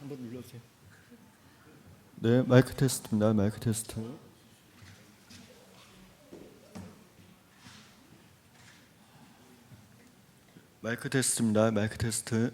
한번 눌러주세요. 네, 마이크 테스트입니다. 마이크 테스트. 마이크 테스트입니다. 마이크 테스트.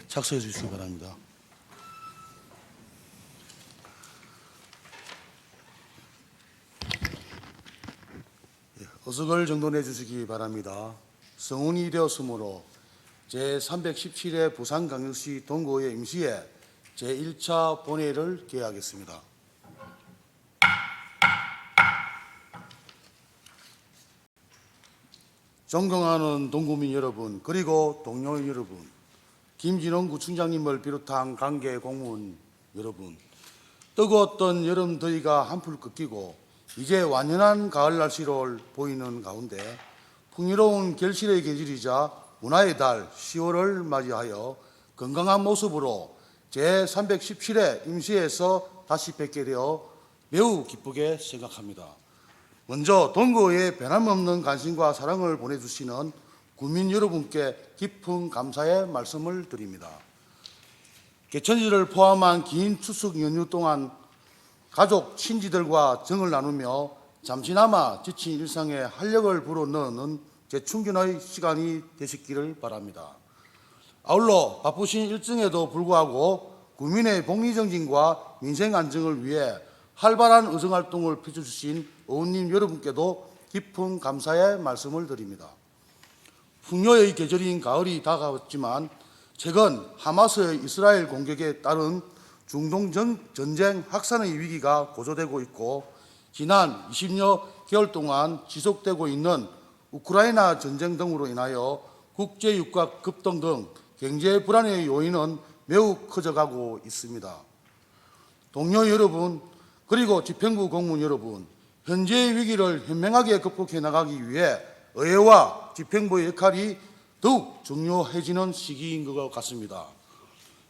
착수해 주시기 바랍니다. 어석을 정돈해 주시기 바랍니다. 성운이 되었으므로 제317회 부산광역시 동구의 임시회 제1차 본회의를 개회하겠습니다. 존경하는 동구민 여러분, 그리고 동료 여러분, 김진원 구청장님을 비롯한 관계 공무원 여러분, 뜨거웠던 여름 더위가 한풀 꺾이고 이제 완연한 가을 날씨로 보이는 가운데 풍요로운 결실의 계절이자 문화의 달 10월을 맞이하여 건강한 모습으로 제317회 임시회에서 다시 뵙게 되어 매우 기쁘게 생각합니다. 먼저 동구에 변함없는 관심과 사랑을 보내주시는 국민 여러분께 깊은 감사의 말씀을 드립니다. 개천절을 포함한 긴 추석 연휴 동안 가족, 친지들과 정을 나누며 잠시나마 지친 일상에 활력을 불어넣는 재충전의 시간이 되시기를 바랍니다. 아울러 바쁘신 일정에도 불구하고 국민의 복리정진과 민생 안정을 위해 활발한 의정활동을 펼쳐주신 의원님 여러분께도 깊은 감사의 말씀을 드립니다. 풍요의 계절인 가을이 다가왔지만 최근 하마스의 이스라엘 공격에 따른 중동 전쟁 확산의 위기가 고조되고 있고 지난 20여 개월 동안 지속되고 있는 우크라이나 전쟁 등으로 인하여 국제유가 급등 등 경제 불안의 요인은 매우 커져가고 있습니다. 동료 여러분, 그리고 집행부 공무원 여러분, 현재의 위기를 현명하게 극복해 나가기 위해 의회와 집행부의 역할이 더욱 중요해지는 시기인 것 같습니다.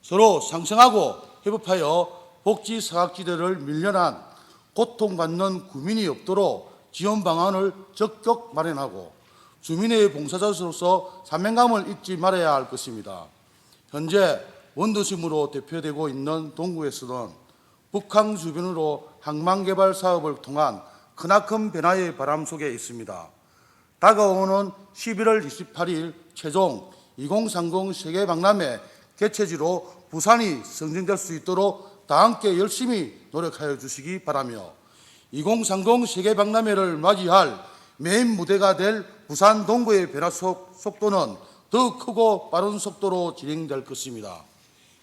서로 상생하고 협업하여 복지 사각지대를 밀려난 고통받는 국민이 없도록 지원 방안을 적극 마련하고 주민의 봉사자로서 사명감을 잊지 말아야 할 것입니다. 현재 원도심으로 대표되고 있는 동구에서는 북한 주변으로 항만개발 사업을 통한 크나큰 변화의 바람 속에 있습니다. 다가오는 11월 28일 최종 2030 세계박람회 개최지로 부산이 선정될 수 있도록 다 함께 열심히 노력하여 주시기 바라며 2030 세계박람회를 맞이할 메인 무대가 될 부산 동구의 변화 속도는 더 크고 빠른 속도로 진행될 것입니다.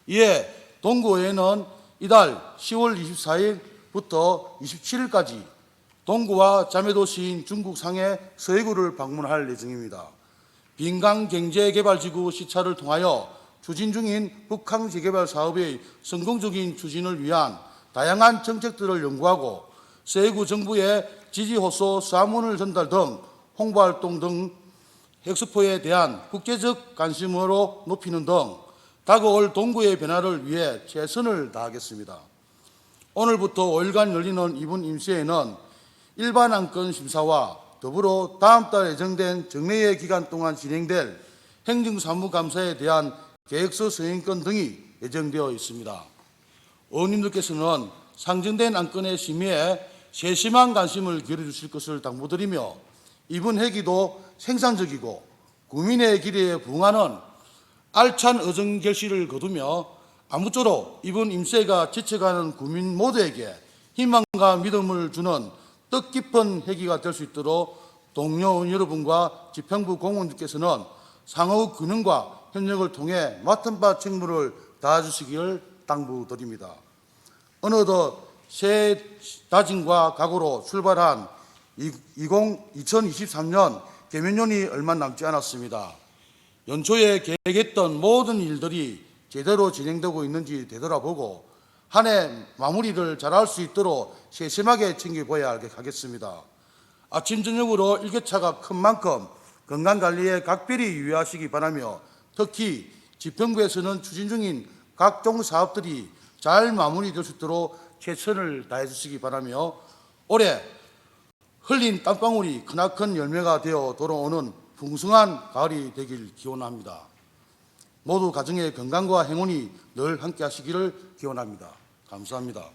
이에 동구에는 이달 10월 24일부터 27일까지 동구와 자매도시인 중국 상해 서해구를 방문할 예정입니다. 빈강경제개발지구 시찰을 통하여 추진 중인 북한 재개발 사업의 성공적인 추진을 위한 다양한 정책들을 연구하고 서해구 정부의 지지호소 사문을 전달 등 홍보활동 등 엑스포에 대한 국제적 관심으로 높이는 등 다가올 동구의 변화를 위해 최선을 다하겠습니다. 오늘부터 5일간 열리는 이번 임시회는 일반 안건 심사와 더불어 다음 달 예정된 정례회 기간 동안 진행될 행정사무감사에 대한 계획서 서행권 등이 예정되어 있습니다. 의원님들께서는 상정된 안건의 심의에 세심한 관심을 기울여주실 것을 당부드리며 이번 회기도 생산적이고 국민의 기대에 부응하는 알찬 의정 결실을 거두며 아무쪼록 이번 임시회가 지쳐가는 국민 모두에게 희망과 믿음을 주는 뜻깊은 회기가 될 수 있도록 동료 여러분과 집행부 공무원들께서는 상호 균형과 협력을 통해 맡은 바 책무를 다해주시기를 당부드립니다. 어느덧 새 다짐과 각오로 출발한 2023년 개면년이 얼마 남지 않았습니다. 연초에 계획했던 모든 일들이 제대로 진행되고 있는지 되돌아보고 한 해 마무리를 잘할 수 있도록 세심하게 챙겨봐야 하겠습니다. 아침 저녁으로 일교차가 큰 만큼 건강관리에 각별히 유의하시기 바라며 특히 집행부에서는 추진 중인 각종 사업들이 잘 마무리될 수 있도록 최선을 다해 주시기 바라며 올해 흘린 땀방울이 크나큰 열매가 되어 돌아오는 풍성한 가을이 되길 기원합니다. 모두 가정의 건강과 행운이 늘 함께 하시기를 기원합니다. 감사합니다.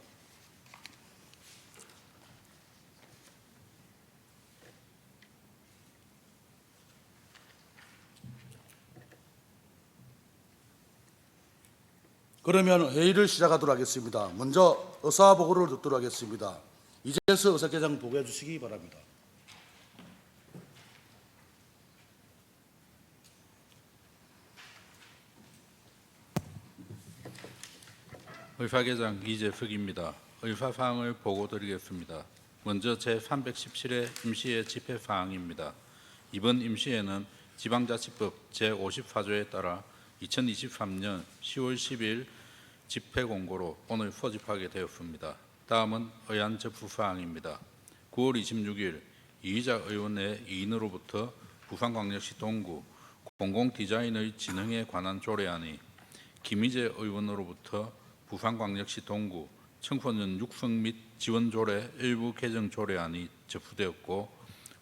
그러면 회의를 시작하도록 하겠습니다. 먼저 의사 보고를 듣도록 하겠습니다. 이재서 의사께장 보고해 주시기 바랍니다. 의사계장 이재석입니다. 의사사항을 보고드리겠습니다. 먼저 제317회 임시회 집회사항입니다. 이번 임시회는 지방자치법 제54조에 따라 2023년 10월 10일 집회공고로 오늘 소집하게 되었습니다. 다음은 의안 접수사항입니다. 9월 26일 이의자 의원의 이인으로부터 부산광역시 동구 공공디자인의 진흥에 관한 조례안이 김희재 의원으로부터 부산광역시 동구 청소년 육성 및 지원 조례 일부 개정 조례안이 접수되었고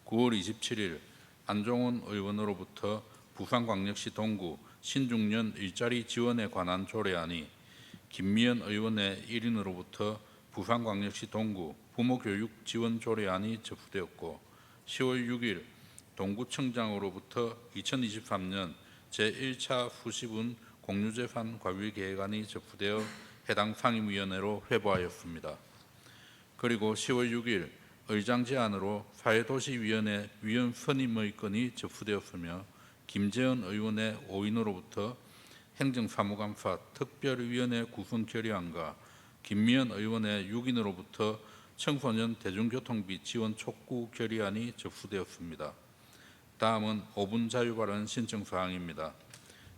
9월 27일 안종훈 의원으로부터 부산광역시 동구 신중년 일자리 지원에 관한 조례안이 김미연 의원의 1인으로부터 부산광역시 동구 부모교육 지원 조례안이 접수되었고 10월 6일 동구청장으로부터 2023년 제1차 수시분 공유재산 관리 계획안이 접수되어 해당 상임위원회로 회부하였습니다. 그리고 10월 6일 의장 제안으로 사회도시위원회 위원 선임의 건이 접수되었으며 김재현 의원의 5인으로부터 행정사무감사 특별위원회 구성 결의안과 김미연 의원의 6인으로부터 청소년 대중교통비 지원 촉구 결의안이 접수되었습니다. 다음은 5분 자유발언 신청사항입니다.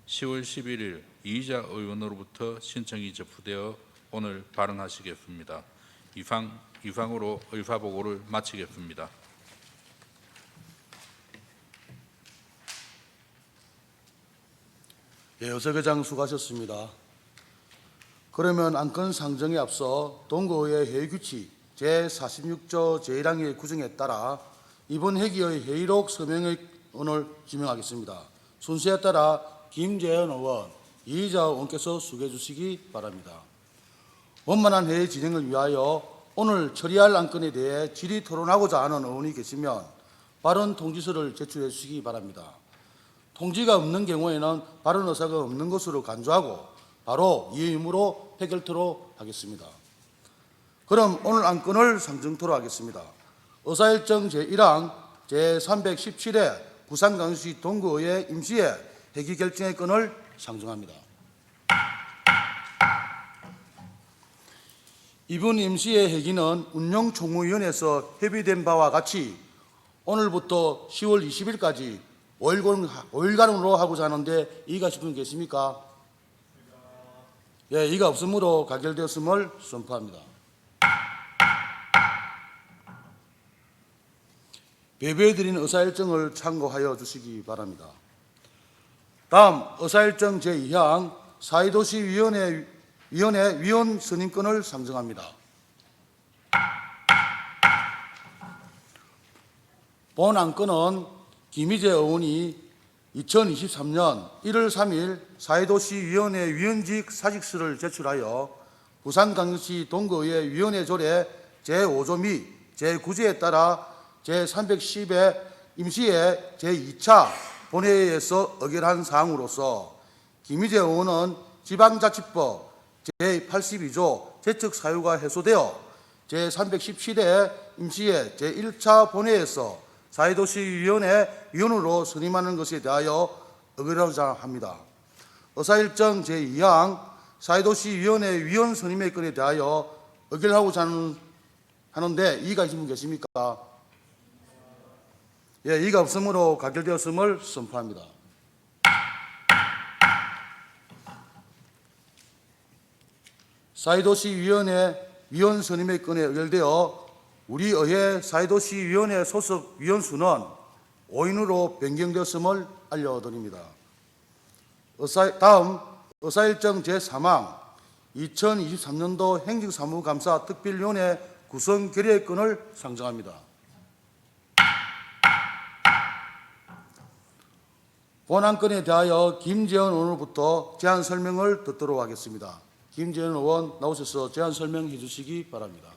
10월 11일 이의자 의원으로부터 신청이 접수되어 오늘 발언하시겠습니다. 이상으로 의사보고를 마치겠습니다. 예, 의사계장 수고하셨습니다. 그러면 안건 상정에 앞서 동구의 회의규칙 제46조 제1항의 규정에 따라 이번 회기의 회의록 서명의원을 지명하겠습니다. 순서에 따라 김재현 의원, 이의자 의원께서 수고해 주시기 바랍니다. 원만한 회의 진행을 위하여 오늘 처리할 안건에 대해 질의 토론하고자 하는 의원이 계시면 발언 통지서를 제출해 주시기 바랍니다. 통지가 없는 경우에는 발언 의사가 없는 것으로 간주하고 바로 이 의무로 해결토록 하겠습니다. 그럼 오늘 안건을 상정토록 하겠습니다. 의사일정 제1항 제317회 부산광역시 동구의회 임시회 회기 결정의 건을 상정합니다. 이번 임시회 회기는 운영총무위원회에서 협의된 바와 같이 오늘부터 10월 20일까지 5일간으로 하고자 하는데 이의가 있으신 분 계십니까? 예, 이의가 없으므로 가결되었음을 선포합니다. 배부해드린 의사일정을 참고하여 주시기 바랍니다. 다음 의사일정 제2항 사회도시위원회 위원 선임권을 상정합니다. 본 안건은 김희재 의원이 2023년 1월 3일 사회도시위원회 위원직 사직서를 제출하여 부산광역시 동구의회 위원회 조례 제5조 및 제9조에 따라 제310회 임시회 제2차 본회의에서 의결한 사항으로서 김희재 의원은 지방자치법 제82조 재척 사유가 해소되어 제317회 임시회 제1차 본회의에서 사회도시위원회 위원으로 선임하는 것에 대하여 의결하고자 합니다. 의사일정 제2항 사회도시위원회 위원 선임의 건에 대하여 의결하고자 하는데 이의가 있으신 분 계십니까? 예, 이의가 없으므로 가결되었음을 선포합니다. 사회도시위원회 위원 선임의 건에 의결되어 우리 의회 사회도시위원회 소속 위원 수는 5인으로 변경되었음을 알려드립니다. 다음 의사일정 제3항 2023년도 행정사무감사 특별위원회 구성 결의의 건을 상정합니다. 본 안건에 대하여 김재현 의원으로부터 제안 설명을 듣도록 하겠습니다. 김재현 의원 나오셔서 제안 설명해 주시기 바랍니다.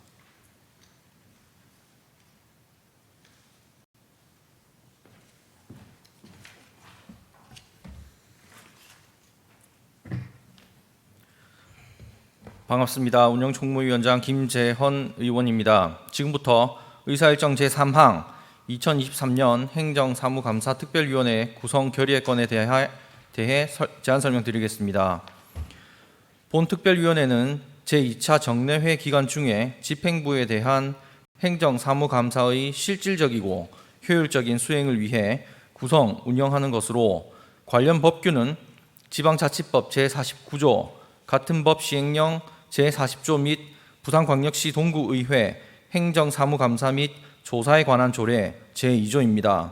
반갑습니다. 운영총무위원장 김재헌 의원입니다. 지금부터 의사일정 제3항 2023년 행정사무감사 특별위원회 구성 결의의 건에 대해 제안 설명드리겠습니다. 본 특별위원회는 제2차 정례회 기간 중에 집행부에 대한 행정사무감사의 실질적이고 효율적인 수행을 위해 구성, 운영하는 것으로 관련 법규는 지방자치법 제49조, 같은 법 시행령 제40조 및 부산광역시 동구의회 행정사무감사 및 조사에 관한 조례 제2조입니다.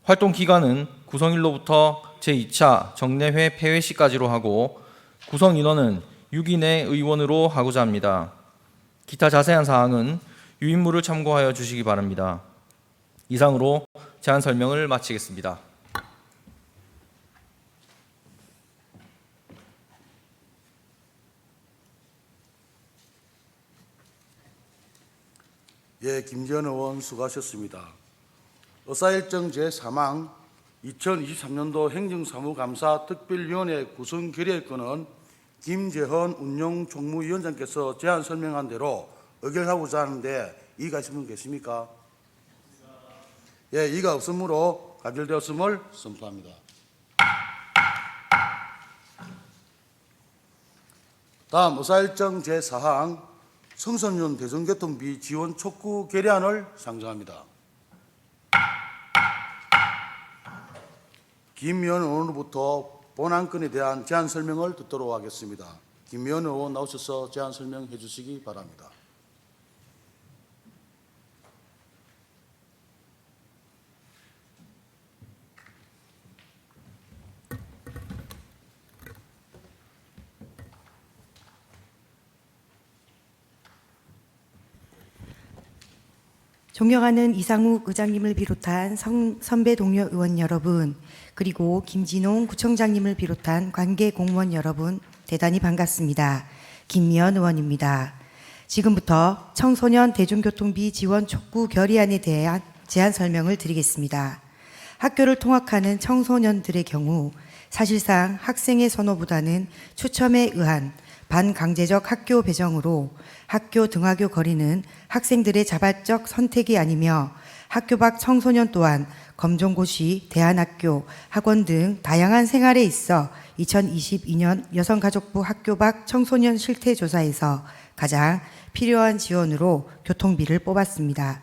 활동 기간은 구성일로부터 제2차 정례회 폐회 시까지로 하고 구성 인원은 6인의 의원으로 하고자 합니다. 기타 자세한 사항은 유인물을 참고하여 주시기 바랍니다. 이상으로 제안 설명을 마치겠습니다. 예, 김재헌 의원 수고하셨습니다. 의사일정 제3항 2023년도 행정사무감사 특별위원회 구성 결의의 건은 김재헌 운영총무위원장께서 제안 설명한 대로 의결하고자 하는데 이의가 있으신 분 계십니까? 예, 이의가 없으므로 가결되었음을 선포합니다. 다음 의사일정 제4항 청소년 대중교통비 지원 촉구 결의안을 상정합니다. 김미연 의원으로부터 본안건에 대한 제안 설명을 듣도록 하겠습니다. 김미연 의원 나오셔서 제안 설명해 주시기 바랍니다. 존경하는 이상욱 의장님을 비롯한 선배 동료 의원 여러분, 그리고 김진홍 구청장님을 비롯한 관계 공무원 여러분, 대단히 반갑습니다. 김미연 의원입니다. 지금부터 청소년 대중교통비 지원 촉구 결의안에 대한 제안 설명을 드리겠습니다. 학교를 통학하는 청소년들의 경우 사실상 학생의 선호보다는 추첨에 의한 반강제적 학교 배정으로 학교 등하교 거리는 학생들의 자발적 선택이 아니며 학교 밖 청소년 또한 검정고시, 대안학교, 학원 등 다양한 생활에 있어 2022년 여성가족부 학교 밖 청소년 실태조사에서 가장 필요한 지원으로 교통비를 뽑았습니다.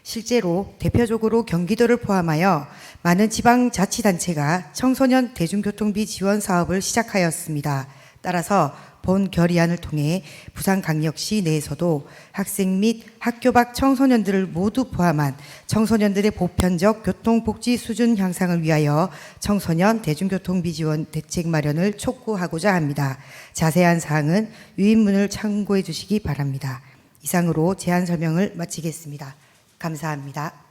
실제로 대표적으로 경기도를 포함하여 많은 지방자치단체가 청소년 대중교통비 지원 사업을 시작하였습니다. 따라서 본 결의안을 통해 부산광역시 내에서도 학생 및 학교 밖 청소년들을 모두 포함한 청소년들의 보편적 교통복지 수준 향상을 위하여 청소년 대중교통비 지원 대책 마련을 촉구하고자 합니다. 자세한 사항은 유인문을 참고해 주시기 바랍니다. 이상으로 제안 설명을 마치겠습니다. 감사합니다.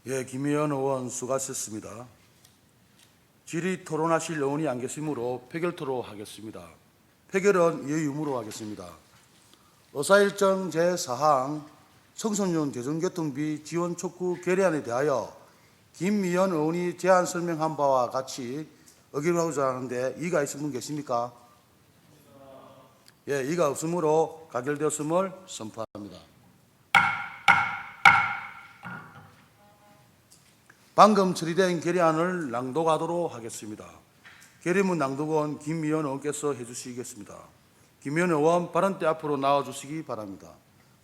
예, 김미연 의원 수고하셨습니다. 질의 토론하실 의원이 안 계시므로 표결 토론하겠습니다. 표결은 예의유무로 하겠습니다. 의사일정 제4항 청소년 대중교통비 지원 촉구 결의안에 대하여 김미연 의원이 제안 설명한 바와 같이 의결하고자 하는데 이의가 있으신 분 계십니까? 예, 이의가 없으므로 가결되었음을 선포합니다. 방금 처리된 결의안을 낭독하도록 하겠습니다. 결의문 낭독은 김미연 의원께서 해주시겠습니다. 김미연 의원 발언대 앞으로 나와주시기 바랍니다.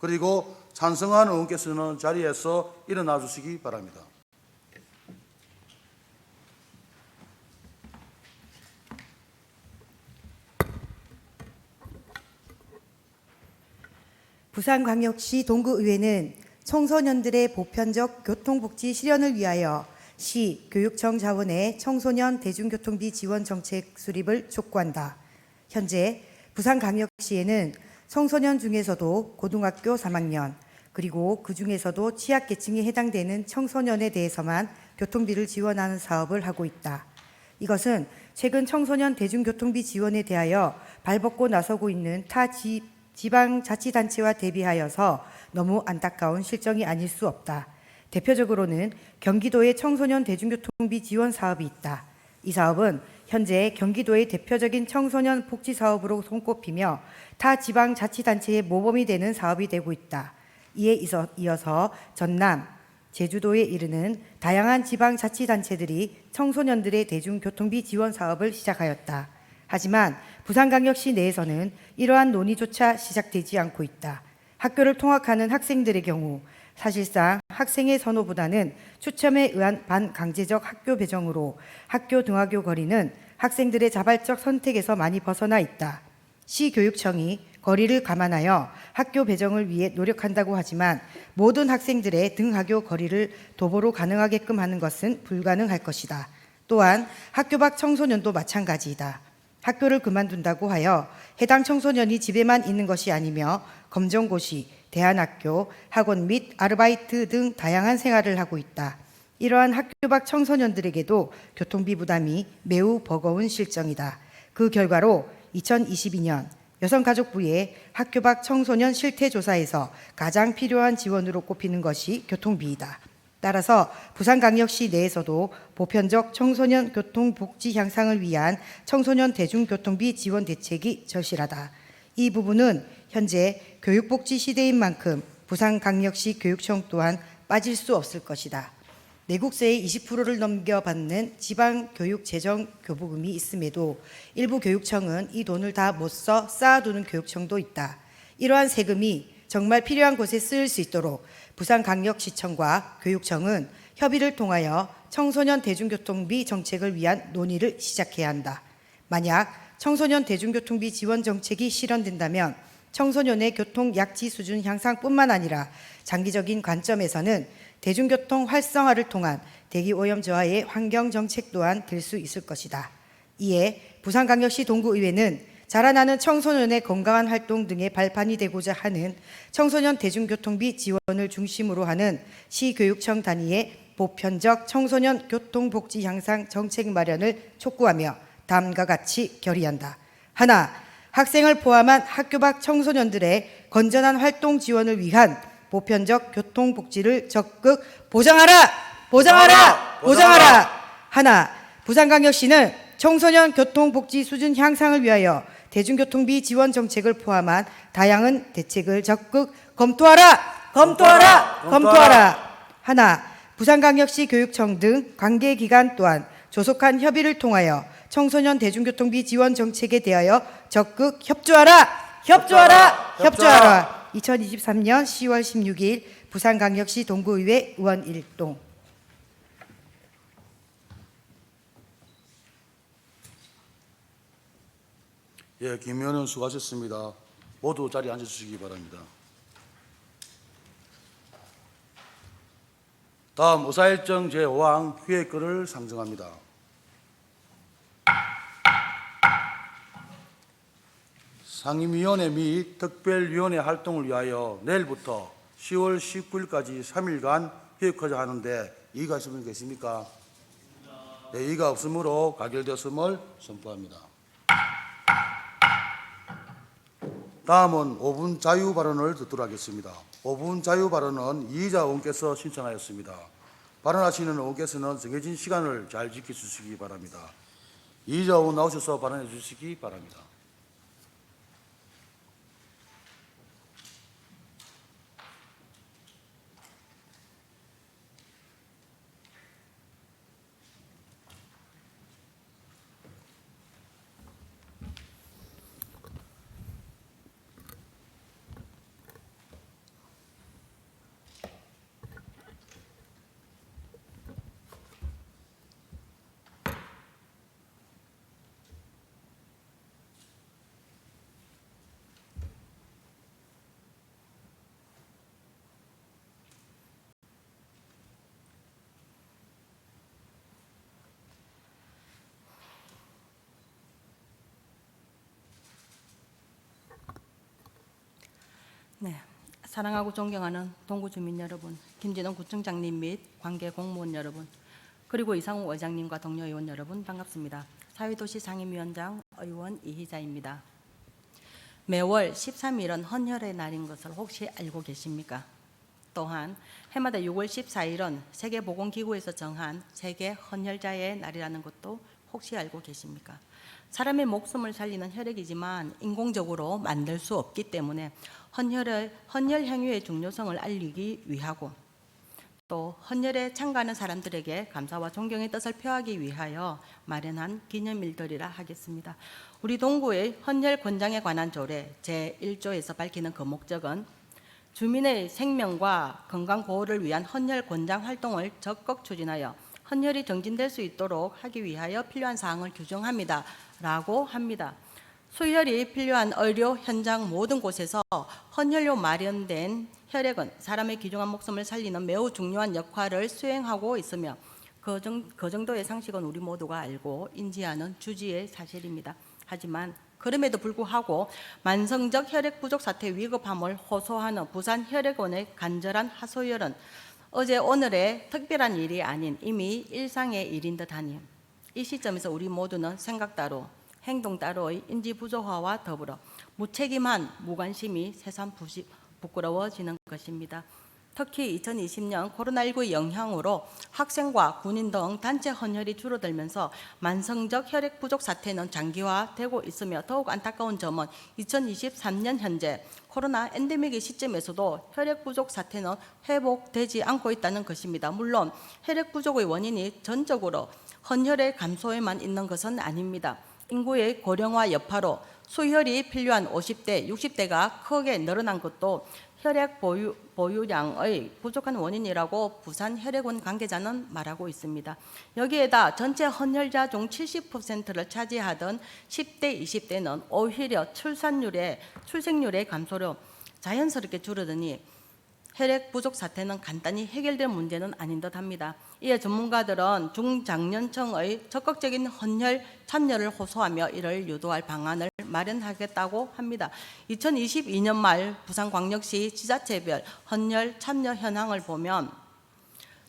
그리고 찬성한 의원께서는 자리에서 일어나 주시기 바랍니다. 부산광역시 동구의회는 청소년들의 보편적 교통복지 실현을 위하여 시 교육청 자원의 청소년 대중교통비 지원 정책 수립을 촉구한다. 현재 부산광역시에는 청소년 중에서도 고등학교 3학년 그리고 그 중에서도 취약계층에 해당되는 청소년에 대해서만 교통비를 지원하는 사업을 하고 있다. 이것은 최근 청소년 대중교통비 지원에 대하여 발벗고 나서고 있는 타 지방자치단체와 대비하여서 너무 안타까운 실정이 아닐 수 없다. 대표적으로는 경기도의 청소년 대중교통비 지원 사업이 있다. 이 사업은 현재 경기도의 대표적인 청소년 복지 사업으로 손꼽히며 타 지방자치단체의 모범이 되는 사업이 되고 있다. 이에 이어서 전남, 제주도에 이르는 다양한 지방자치단체들이 청소년들의 대중교통비 지원 사업을 시작하였다. 하지만 부산광역시 내에서는 이러한 논의조차 시작되지 않고 있다. 학교를 통학하는 학생들의 경우 사실상 학생의 선호보다는 추첨에 의한 반강제적 학교 배정으로 학교 등하교 거리는 학생들의 자발적 선택에서 많이 벗어나 있다. 시교육청이 거리를 감안하여 학교 배정을 위해 노력한다고 하지만 모든 학생들의 등하교 거리를 도보로 가능하게끔 하는 것은 불가능할 것이다. 또한 학교 밖 청소년도 마찬가지이다. 학교를 그만둔다고 하여 해당 청소년이 집에만 있는 것이 아니며 검정고시, 대안학교, 학원 및 아르바이트 등 다양한 생활을 하고 있다. 이러한 학교 밖 청소년들에게도 교통비 부담이 매우 버거운 실정이다. 그 결과로 2022년 여성가족부의 학교 밖 청소년 실태조사에서 가장 필요한 지원으로 꼽히는 것이 교통비이다. 따라서 부산광역시 내에서도 보편적 청소년 교통복지 향상을 위한 청소년 대중교통비 지원 대책이 절실하다. 이 부분은 현재 교육복지 시대인 만큼 부산광역시 교육청 또한 빠질 수 없을 것이다. 내국세의 20%를 넘겨받는 지방교육재정교부금이 있음에도 일부 교육청은 이 돈을 다 못 써 쌓아두는 교육청도 있다. 이러한 세금이 정말 필요한 곳에 쓰일 수 있도록 부산광역시청과 교육청은 협의를 통하여 청소년 대중교통비 정책을 위한 논의를 시작해야 한다. 만약 청소년 대중교통비 지원 정책이 실현된다면 청소년의 교통 약지 수준 향상뿐만 아니라 장기적인 관점에서는 대중교통 활성화를 통한 대기오염 저하의 환경정책 또한 될 수 있을 것이다. 이에 부산광역시 동구의회는 자라나는 청소년의 건강한 활동 등의 발판이 되고자 하는 청소년 대중교통비 지원을 중심으로 하는 시교육청 단위의 보편적 청소년 교통복지 향상 정책 마련을 촉구하며 다음과 같이 결의한다. 하나, 학생을 포함한 학교 밖 청소년들의 건전한 활동 지원을 위한 보편적 교통복지를 적극 보장하라! 보장하라! 보장하라! 하나, 부산광역시는 청소년 교통복지 수준 향상을 위하여 대중교통비 지원 정책을 포함한 다양한 대책을 적극 검토하라! 검토하라! 검토하라! 하나, 부산광역시 교육청 등 관계기관 또한 조속한 협의를 통하여 청소년 대중교통비 지원 정책에 대하여 적극 협조하라! 협조하라! 협조하라! 2023년 10월 16일 부산광역시 동구의회 의원 일동. 예, 김 의원은 수고하셨습니다. 모두 자리에 앉아주시기 바랍니다. 다음 의사일정 제5항 기획글을 상정합니다. 상임위원회 및 특별위원회 활동을 위하여 내일부터 10월 19일까지 3일간 기획하자 하는데 이의가 있으신 분 계십니까? 네, 이의가 없으므로 가결되었음을 선포합니다. 다음은 5분 자유 발언을 듣도록 하겠습니다. 5분 자유 발언은 이의자 의원께서 신청하였습니다. 발언하시는 의원께서는 정해진 시간을 잘 지켜주시기 바랍니다. 이의자 의원 나오셔서 발언해 주시기 바랍니다. 네, 사랑하고 존경하는 동구 주민 여러분, 김진원 구청장님 및 관계 공무원 여러분, 그리고 이상우 의장님과 동료 의원 여러분 반갑습니다. 사회도시 상임위원장 의원 이희자입니다. 매월 13일은 헌혈의 날인 것을 혹시 알고 계십니까? 또한 해마다 6월 14일은 세계보건기구에서 정한 세계 헌혈자의 날이라는 것도 혹시 알고 계십니까? 사람의 목숨을 살리는 혈액이지만 인공적으로 만들 수 없기 때문에 헌혈 행위의 중요성을 알리기 위하고 또 헌혈에 참가하는 사람들에게 감사와 존경의 뜻을 표하기 위하여 마련한 기념일들이라 하겠습니다. 우리 동구의 헌혈 권장에 관한 조례 제1조에서 밝히는 그 목적은 주민의 생명과 건강 보호를 위한 헌혈 권장 활동을 적극 추진하여 헌혈이 정진될 수 있도록 하기 위하여 필요한 사항을 규정합니다. 라고 합니다. 수혈이 필요한 의료 현장 모든 곳에서 헌혈로 마련된 혈액은 사람의 귀중한 목숨을 살리는 매우 중요한 역할을 수행하고 있으며 그 정도의 상식은 우리 모두가 알고 인지하는 주지의 사실입니다. 하지만 그럼에도 불구하고 만성적 혈액 부족 사태 위급함을 호소하는 부산혈액원의 간절한 하소연은 어제 오늘의 특별한 일이 아닌 이미 일상의 일인 듯하니 이 시점에서 우리 모두는 생각 따로 행동 따로의 인지 부조화와 더불어 무책임한 무관심이 새삼 부끄러워지는 것입니다. 특히 2020년 코로나19의 영향으로 학생과 군인 등 단체 헌혈이 줄어들면서 만성적 혈액 부족 사태는 장기화되고 있으며 더욱 안타까운 점은 2023년 현재 코로나 엔데믹의 시점에서도 혈액 부족 사태는 회복되지 않고 있다는 것입니다. 물론 혈액 부족의 원인이 전적으로 헌혈의 감소에만 있는 것은 아닙니다. 인구의 고령화 여파로 수혈이 필요한 50대, 60대가 크게 늘어난 것도 혈액 보유량의 부족한 원인이라고 부산혈액원 관계자는 말하고 있습니다. 여기에다 전체 헌혈자 중 70%를 차지하던 10대, 20대는 오히려 출생률의 감소로 자연스럽게 줄어드니 혈액 부족 사태는 간단히 해결될 문제는 아닌 듯합니다. 이에 전문가들은 중장년층의 적극적인 헌혈 참여를 호소하며 이를 유도할 방안을 마련하겠다고 합니다. 2022년 말 부산광역시 지자체별 헌혈 참여 현황을 보면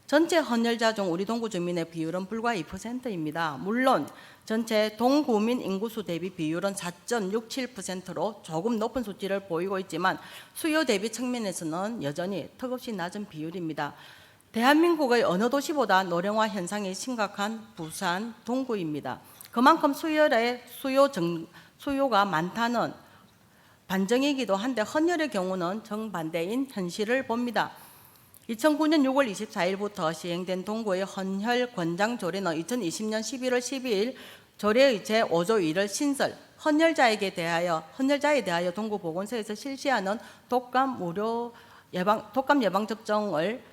전체 헌혈자 중 우리 동구 주민의 비율은 불과 2%입니다. 물론 전체 동구민 인구수 대비 비율은 4.67%로 조금 높은 수치를 보이고 있지만 수요 대비 측면에서는 여전히 턱없이 낮은 비율입니다. 대한민국의 어느 도시보다 노령화 현상이 심각한 부산 동구입니다. 그만큼 수요가 많다는 반증이기도 한데 헌혈의 경우는 정반대인 현실을 봅니다. 2009년 6월 24일부터 시행된 동구의 헌혈 권장 조례는 2020년 11월 12일 조례의 제5조 1을 신설, 헌혈자에 대하여 동구 보건소에서 실시하는 독감 예방 접종을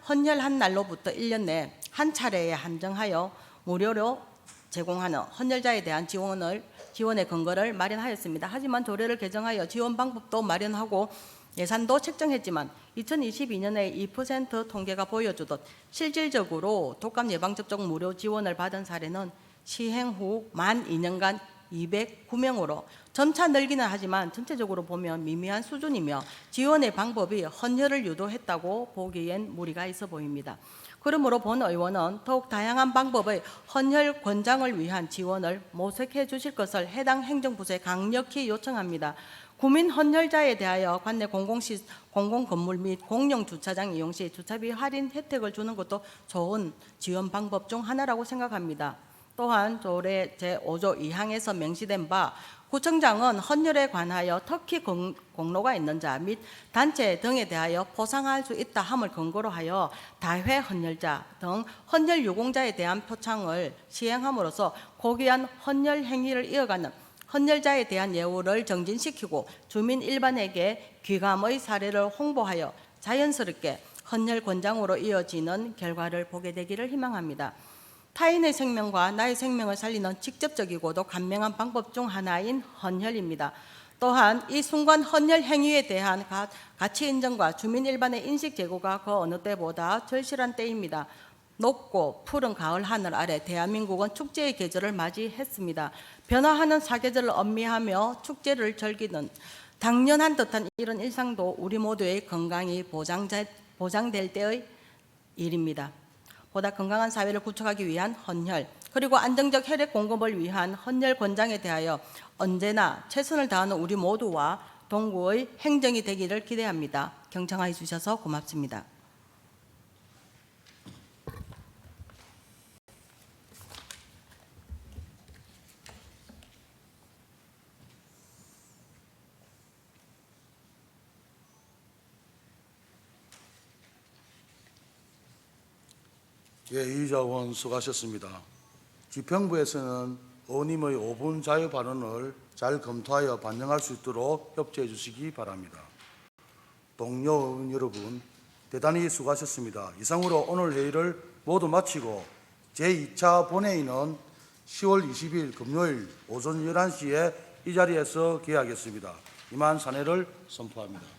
헌혈한 날로부터 1년 내 한 차례에 한정하여 무료로 제공하는 헌혈자에 대한 지원의 근거를 마련하였습니다. 하지만 조례를 개정하여 지원 방법도 마련하고 예산도 책정했지만 2022년에 2% 통계가 보여주듯 실질적으로 독감 예방접종 무료 지원을 받은 사례는 시행 후 만 2년간 209명으로 점차 늘기는 하지만 전체적으로 보면 미미한 수준이며 지원의 방법이 헌혈을 유도했다고 보기엔 무리가 있어 보입니다. 그러므로 본 의원은 더욱 다양한 방법의 헌혈 권장을 위한 지원을 모색해 주실 것을 해당 행정부서에 강력히 요청합니다. 구민 헌혈자에 대하여 관내 공공건물 및 공용 주차장 이용 시 주차비 할인 혜택을 주는 것도 좋은 지원 방법 중 하나라고 생각합니다. 또한 조례 제5조 2항에서 명시된 바 구청장은 헌혈에 관하여 특히 공로가 있는 자 및 단체 등에 대하여 포상할 수 있다 함을 근거로 하여 다회 헌혈자 등 헌혈 유공자에 대한 표창을 시행함으로써 고귀한 헌혈 행위를 이어가는 헌혈자에 대한 예우를 정진시키고 주민 일반에게 귀감의 사례를 홍보하여 자연스럽게 헌혈 권장으로 이어지는 결과를 보게 되기를 희망합니다. 타인의 생명과 나의 생명을 살리는 직접적이고도 간명한 방법 중 하나인 헌혈입니다. 또한 이 순간 헌혈 행위에 대한 가치 인정과 주민 일반의 인식 제고가 그 어느 때보다 절실한 때입니다. 높고 푸른 가을 하늘 아래 대한민국은 축제의 계절을 맞이했습니다. 변화하는 사계절을 엄미하며 축제를 즐기는 당연한 듯한 이런 일상도 우리 모두의 건강이 보장될 때의 일입니다. 보다 건강한 사회를 구축하기 위한 헌혈, 그리고 안정적 혈액 공급을 위한 헌혈 권장에 대하여 언제나 최선을 다하는 우리 모두와 동구의 행정이 되기를 기대합니다. 경청하여 주셔서 고맙습니다. 예, 이의자 의원 수고하셨습니다. 집행부에서는 의원님의 5분 자유 발언을 잘 검토하여 반영할 수 있도록 협조해 주시기 바랍니다. 동료 의원 여러분, 대단히 수고하셨습니다. 이상으로 오늘 회의를 모두 마치고 제2차 본회의는 10월 20일 금요일 오전 11시에 이 자리에서 개하겠습니다. 이만 사내를 선포합니다.